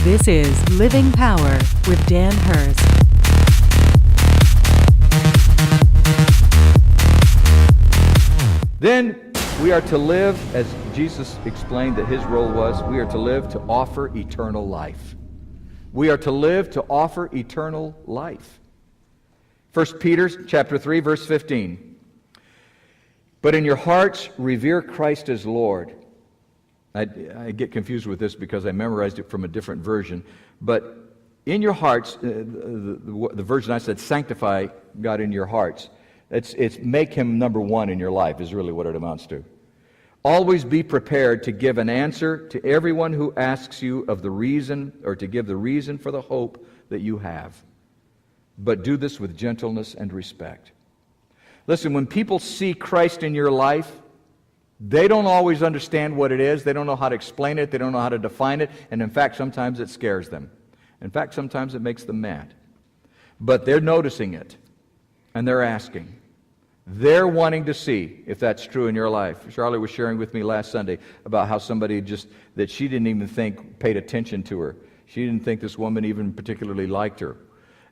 This is Living Power with Dan Hurst. Then we are to live, as Jesus explained that his role was, we are to live to offer eternal life. We are to live to offer eternal life. 1 Peter chapter 3, verse 15. But in your hearts revere Christ as Lord. I get confused with this because I memorized it from a different version. But in your hearts, the version I said, sanctify God in your hearts. It's make him number one in your life is really what it amounts to. Always be prepared to give an answer to everyone who asks you of the reason, or to give the reason for the hope that you have. But do this with gentleness and respect. Listen, when people see Christ in your life, they don't always understand what it is. They don't know how to explain it. They don't know how to define it. And in fact, sometimes it scares them. In fact, sometimes it makes them mad. But they're noticing it. And they're asking. They're wanting to see if that's true in your life. Charlotte was sharing with me last Sunday about how somebody that she didn't even think paid attention to her. She didn't think this woman even particularly liked her.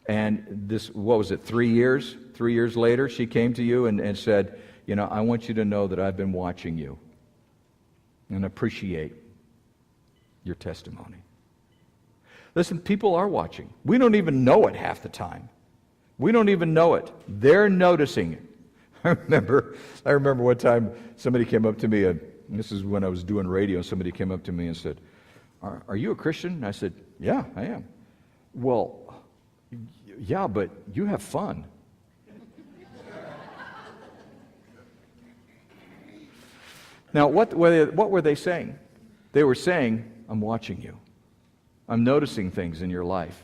And this, 3 years? 3 years later, she came to you and said, I want you to know that I've been watching you and appreciate your testimony. Listen, people are watching. We don't even know it half the time. We don't even know it. They're noticing it. I remember one time somebody came up to me, and this is when I was doing radio, somebody came up to me and said, Are you a Christian? And I said, yeah, I am. Well, yeah, but you have fun. Now, what were they saying? They were saying, I'm watching you. I'm noticing things in your life.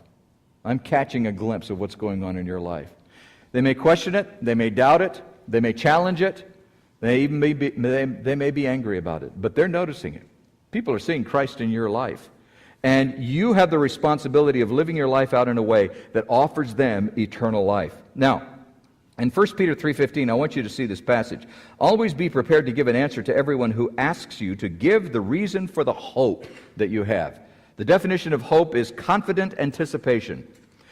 I'm catching a glimpse of what's going on in your life. They may question it. They may doubt it. They may challenge it. They may be angry about it. But they're noticing it. People are seeing Christ in your life. And you have the responsibility of living your life out in a way that offers them eternal life. Now, in 1 Peter 3:15, I want you to see this passage. Always be prepared to give an answer to everyone who asks you to give the reason for the hope that you have. The definition of hope is confident anticipation.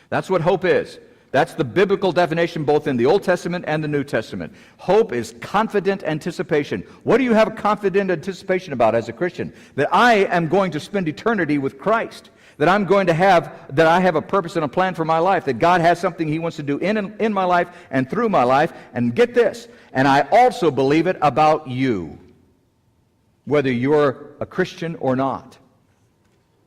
That's what hope is. That's the biblical definition both in the Old Testament and the New Testament. Have confident anticipation. What do you have a confident anticipation about as a Christian? That I am going to spend eternity with Christ. That I have a purpose and a plan for my life. That God has something He wants to do in my life and through my life. And get this, and I also believe it about you, whether you're a Christian or not.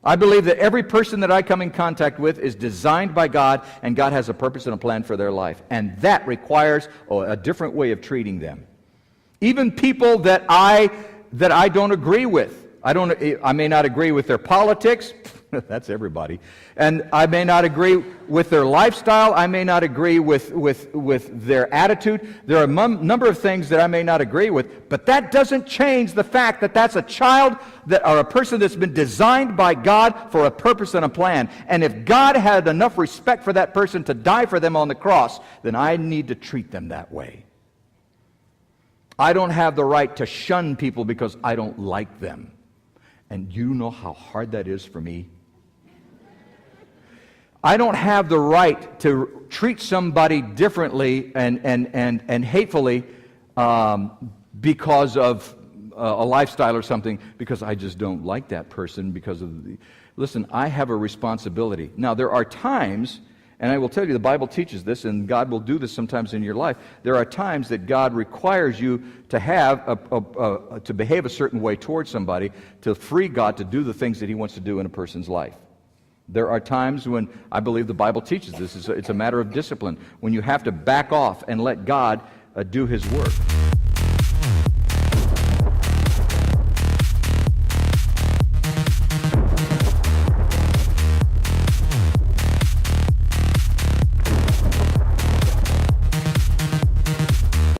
I believe that every person that I come in contact with is designed by God, and God has a purpose and a plan for their life. And that requires a different way of treating them. Even people that I don't agree with. I may not agree with their politics. That's everybody. And I may not agree with their lifestyle. I may not agree with their attitude. There are a number of things that I may not agree with, but that doesn't change the fact that that's a child or a person that's been designed by God for a purpose and a plan. And if God had enough respect for that person to die for them on the cross, then I need to treat them that way. I don't have the right to shun people because I don't like them. And you know how hard that is for me. I don't have the right to treat somebody differently and hatefully because of a lifestyle or something, because I just don't like that person because of Listen, I have a responsibility. Now, there are times, and I will tell you, the Bible teaches this, and God will do this sometimes in your life. There are times that God requires you to to behave a certain way towards somebody to free God to do the things that He wants to do in a person's life. There are times when I believe the Bible teaches this. It's a matter of discipline, when you have to back off and let God do His work.